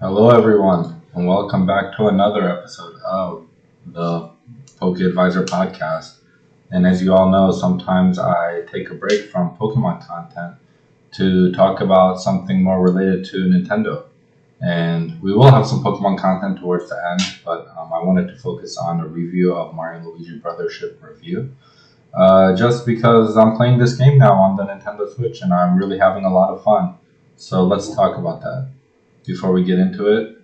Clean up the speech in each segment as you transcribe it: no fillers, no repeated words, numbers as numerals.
Hello, everyone, and welcome back to another episode of the Poke Advisor podcast. And as you all know, sometimes I take a break from Pokemon content to talk about something more related to Nintendo. And we will have some Pokemon content towards the end, but I wanted to focus on a review of Mario Luigi Brothership review. Just because I'm playing this game now on the Nintendo Switch and I'm really having a lot of fun. So let's talk about that. Before we get into it,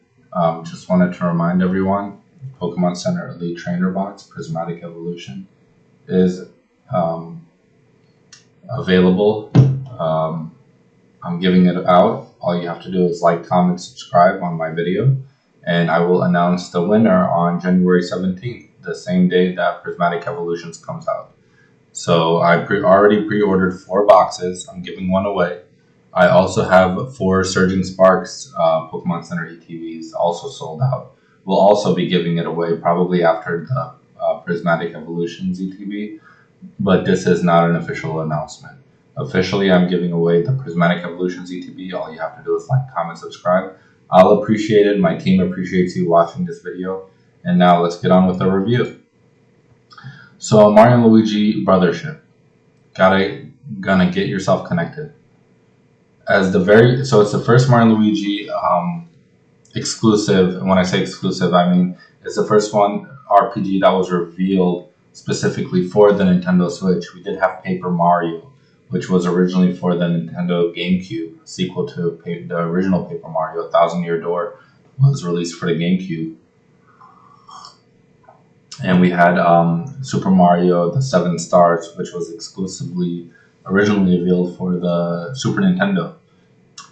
just wanted to remind everyone, Pokemon Center Elite Trainer Box, Prismatic Evolution, is um, available. Um, I'm giving it out. All you have to do is like, comment, subscribe on my video, and I will announce the winner on January 17th, the same day that Prismatic Evolutions comes out. So I already pre-ordered 4 boxes. I'm giving one away. I also have 4 Surging Sparks Pokemon Center ETBs also sold out. We'll also be giving it away probably after the Prismatic Evolutions ETB, but this is not an official announcement. Officially, I'm giving away the Prismatic Evolutions ETB. All you have to do is like, comment, subscribe. I'll appreciate it. My team appreciates you watching this video. And now let's get on with the review. So Mario Luigi Brothership. Gonna get yourself connected. So it's the first Mario Luigi exclusive. And when I say exclusive, I mean it's the first one RPG that was revealed specifically for the Nintendo Switch. We did have Paper Mario, which was originally for the Nintendo GameCube, sequel to the original Paper Mario. A Thousand Year Door was released for the GameCube. And we had Super Mario: The Seven Stars, which was exclusively originally revealed for the Super Nintendo.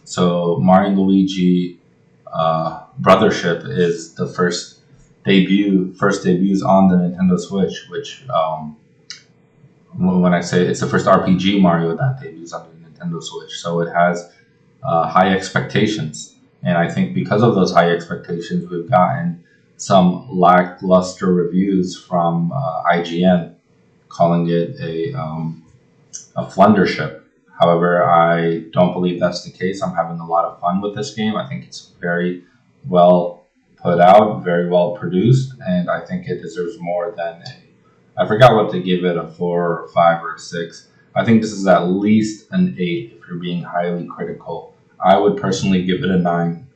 So Mario and Luigi Brothership is the first debuts on the Nintendo Switch, which when I say it's the first RPG Mario that debuts on the Nintendo Switch. So it has high expectations. And I think because of those high expectations, we've gotten some lackluster reviews from IGN, calling it a flundership. However, I don't believe that's the case. I'm having a lot of fun with this game. I think it's very well put out, very well produced, and I think it deserves more than I forgot what to give it, a 4 or 5 or 6. I think this is at least an 8 if you're being highly critical. I would personally give it a 9.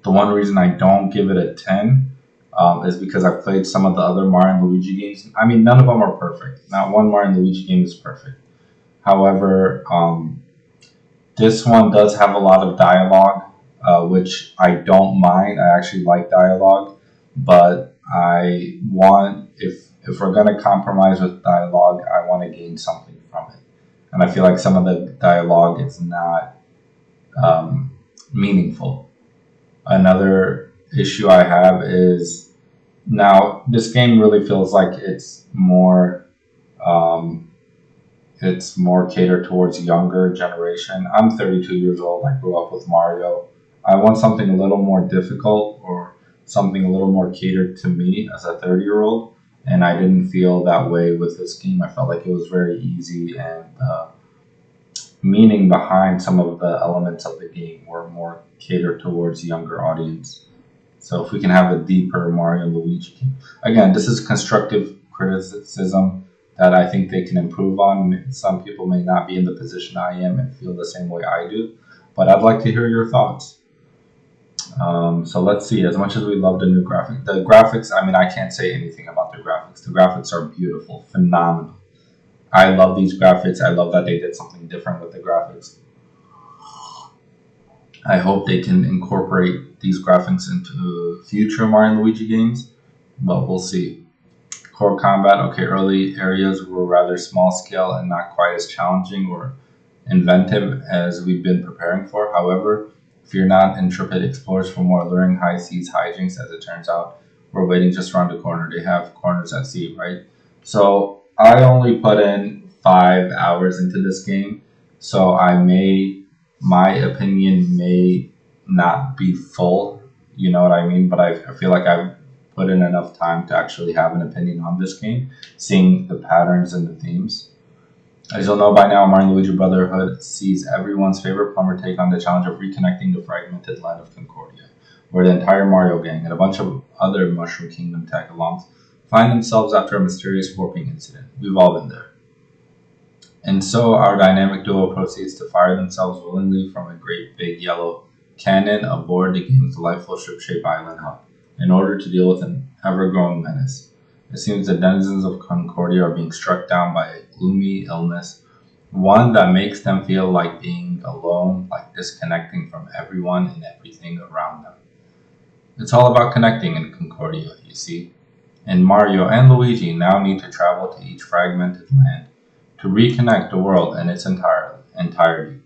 The one reason I don't give it a 10 is because I've played some of the other Mario and Luigi games. I mean, none of them are perfect. Not one Mario and Luigi game is perfect. However, this one does have a lot of dialogue, which I don't mind. I actually like dialogue, but if we're going to compromise with dialogue, I want to gain something from it. And I feel like some of the dialogue is not meaningful. Another issue I have is now this game really feels like it's more catered towards younger generation. I'm 32 years old. I grew up with Mario. I want something a little more difficult or something a little more catered to me as a 30-year-old. And I didn't feel that way with this game. I felt like it was very easy, and meaning behind some of the elements of the game were more catered towards younger audience. So if we can have a deeper Mario and Luigi game. Again, this is constructive criticism that I think they can improve on. Some people may not be in the position I am and feel the same way I do, but I'd like to hear your thoughts. So let's see. As much as we love the graphics, I mean, I can't say anything about the graphics. The graphics are beautiful, phenomenal. I love these graphics. I love that they did something different with the graphics. I hope they can incorporate these graphics into future Mario and Luigi games, but we'll see. Core combat, okay, early areas were rather small scale and not quite as challenging or inventive as we've been preparing for. However, if you're not intrepid explorers for more alluring high seas hijinks, as it turns out, we're waiting just around the corner. They have corners at sea, right? So I only put in 5 hours into this game, so my opinion may not be full, you know what I mean? But I feel like I've put in enough time to actually have an opinion on this game, seeing the patterns and the themes. As you'll know by now, Mario Luigi Brotherhood sees everyone's favorite plumber take on the challenge of reconnecting the fragmented land of Concordia, where the entire Mario gang and a bunch of other Mushroom Kingdom tag-alongs find themselves after a mysterious warping incident. We've all been there. And so our dynamic duo proceeds to fire themselves willingly from a great big yellow cannon aboard the game's delightful ship-shaped island hub in order to deal with an ever-growing menace. It seems the denizens of Concordia are being struck down by a gloomy illness, one that makes them feel like being alone, like disconnecting from everyone and everything around them. It's all about connecting in Concordia, you see. And Mario and Luigi now need to travel to each fragmented land to reconnect the world in its entirety,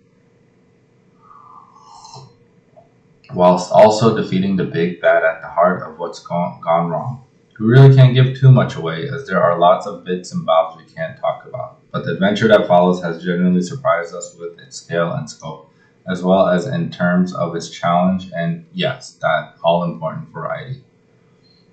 whilst also defeating the big bad at the heart of what's gone wrong. We really can't give too much away, as there are lots of bits and bobs we can't talk about, but the adventure that follows has genuinely surprised us with its scale and scope, as well as in terms of its challenge and, yes, that all-important variety.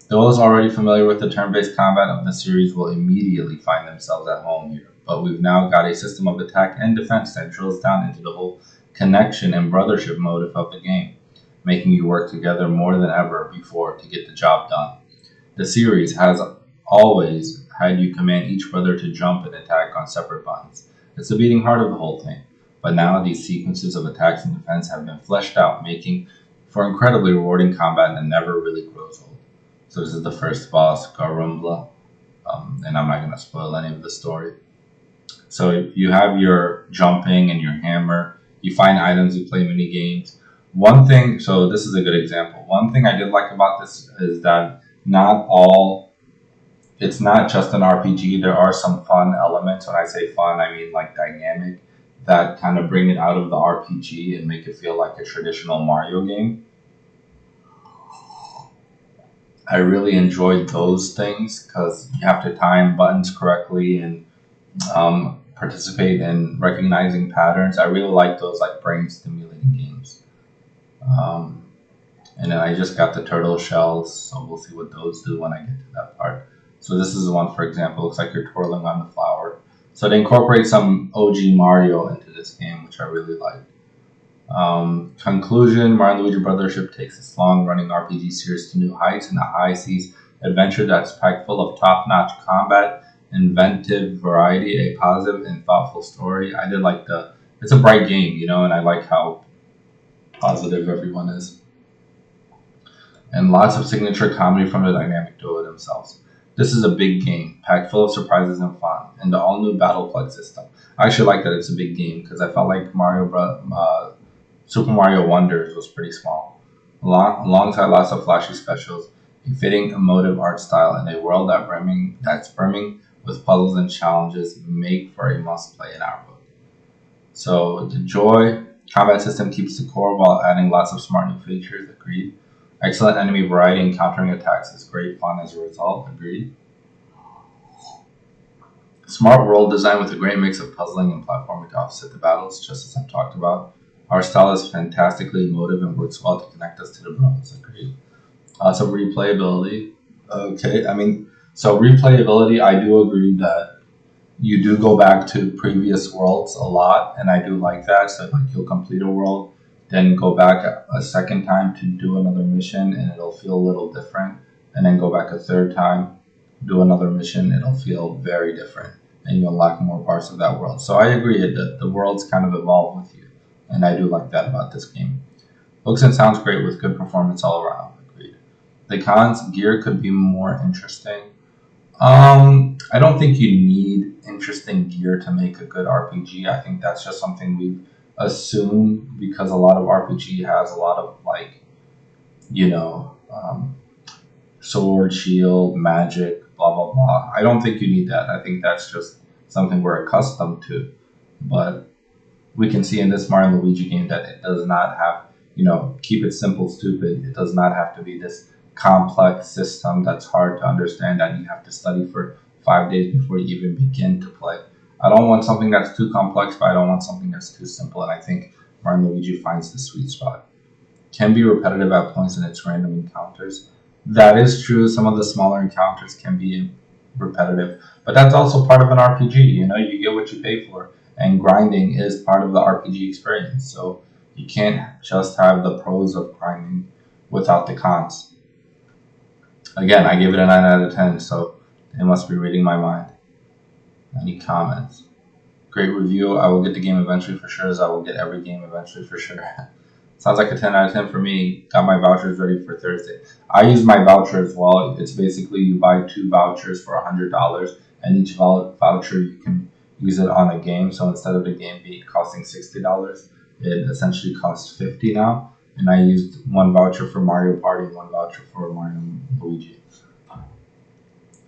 Those already familiar with the turn-based combat of the series will immediately find themselves at home here, but we've now got a system of attack and defense that drills down into the whole connection and brothership motive of the game, making you work together more than ever before to get the job done. The series has always had you command each brother to jump and attack on separate buttons. It's the beating heart of the whole thing. But now these sequences of attacks and defense have been fleshed out, making for incredibly rewarding combat that never really grows old. So this is the first boss, Garumbla, and I'm not going to spoil any of the story. So you have your jumping and your hammer. You find items, you play mini games. One thing, so this is a good example. One thing I did like about this is that it's not just an RPG. There are some fun elements. When I say fun, I mean like dynamic, that kind of bring it out of the RPG and make it feel like a traditional Mario game. I really enjoyed those things because you have to time buttons correctly and participate in recognizing patterns. I really like those like brain stimulating games. Um, and then I just got the turtle shells, so we'll see what those do when I get to that part. So this is the one, for example, looks like you're twirling on the flower. So they incorporate some OG Mario into this game, which I really like. Conclusion, Mario Luigi Brothership takes its long-running RPG series to new heights in a high-seas adventure that's packed full of top-notch combat, inventive variety, a positive and thoughtful story. I did like it's a bright game, and I like how positive everyone is. And lots of signature comedy from the dynamic duo themselves. This is a big game, packed full of surprises and fun, and the all-new Battle Plug system. I actually like that it's a big game, because I felt like Super Mario Wonders was pretty small. Alongside lots of flashy specials, a fitting emotive art style, and a world that's brimming with puzzles and challenges make for a must-play in our book. So the Joy combat system keeps the core while adding lots of smart new features, agreed. Excellent enemy variety and countering attacks is great fun as a result, agreed. Smart world design with a great mix of puzzling and platforming to offset the battles, just as I've talked about. Our style is fantastically emotive and works well to connect us to the bros, agreed. Lots of replayability. Okay, so replayability, I do agree that you do go back to previous worlds a lot, and I do like that. So like you'll complete a world, then go back a second time to do another mission, and it'll feel a little different. And then go back a third time, do another mission, it'll feel very different, and you unlock more parts of that world. So I agree that the worlds kind of evolve with you, and I do like that about this game. Looks and sounds great with good performance all around, agreed. The cons, gear could be more interesting. I don't think you need interesting gear to make a good RPG. I think that's just something we've assumed because a lot of RPG has a lot of sword, shield, magic, blah blah blah. I don't think you need that. I think that's just something we're accustomed to. But we can see in this Mario Luigi game that it does not have, keep it simple, stupid. It does not have to be this complex system that's hard to understand that you have to study for 5 days before you even begin to play. I don't want something that's too complex, but I don't want something that's too simple. And I think Mario Luigi finds the sweet spot. Can be repetitive at points in its random encounters. That is true. Some of the smaller encounters can be repetitive. But that's also part of an RPG. You know, you get what you pay for, and grinding is part of the RPG experience. So you can't just have the pros of grinding without the cons. Again, I gave it a 9 out of 10, so it must be reading my mind. Any comments? Great review. I will get the game eventually for sure, as I will get every game eventually for sure. Sounds like a 10 out of 10 for me. Got my vouchers ready for Thursday. I use my voucher as well. It's basically you buy 2 vouchers for $100, and each voucher you can use it on a game. So instead of the game being costing $60, it essentially costs $50 now. And I used 1 voucher for Mario Party and 1 voucher for Mario Luigi.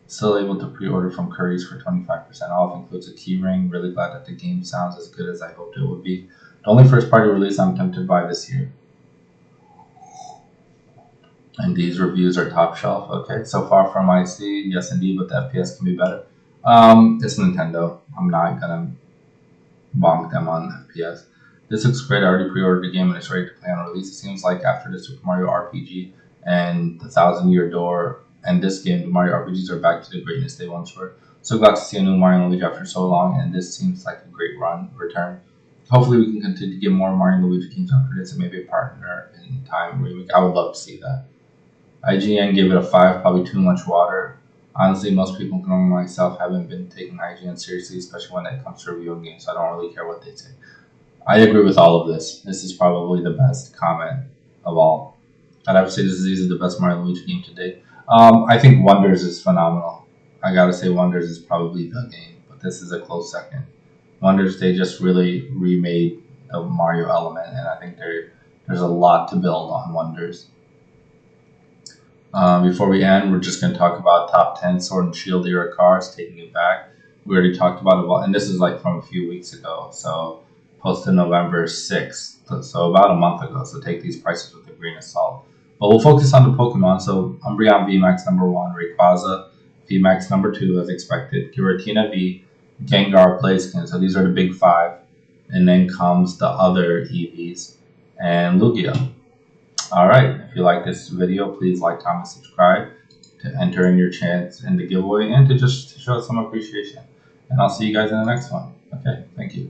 Still able to pre-order from Curry's for 25% off. Includes a key ring. Really glad that the game sounds as good as I hoped it would be. The only first-party release I'm tempted by this year. And these reviews are top shelf. Okay, so far from IC, yes indeed, but the FPS can be better. It's Nintendo. I'm not gonna bonk them on FPS. This looks great. I already pre-ordered the game and it's ready to play on release. It seems like after the Super Mario RPG and the Thousand Year Door and this game, the Mario RPGs are back to the greatness they once were. So glad to see a new Mario Luigi after so long, and this seems like a great return. Hopefully we can continue to get more Mario Luigi games after this and maybe a partner in time remake. I would love to see that. IGN gave it a 5, probably too much water. Honestly, most people, including myself, haven't been taking IGN seriously, especially when it comes to review games, so I don't really care what they say. I agree with all of this. This is probably the best comment of all. I'd have to say this is easily the best Mario Luigi game to date. I think Wonders is phenomenal. I gotta say Wonders is probably the game, but this is a close second. Wonders, they just really remade the Mario element, and I think there's a lot to build on Wonders. Before we end, we're just going to talk about top 10 Sword and Shield era cars, taking it back. We already talked about it, and this is like from a few weeks ago, so posted November 6th, so about a month ago, so take these prices with a grain of salt. But we'll focus on the Pokemon, so Umbreon VMAX number 1, Rayquaza VMAX number 2 as expected, Giratina V, Gengar Blaziken, so these are the big 5, and then comes the other EVs, and Lugia. Alright, if you like this video, please like, comment, subscribe to enter in your chance in the giveaway and to just show some appreciation. And I'll see you guys in the next one. Okay, thank you.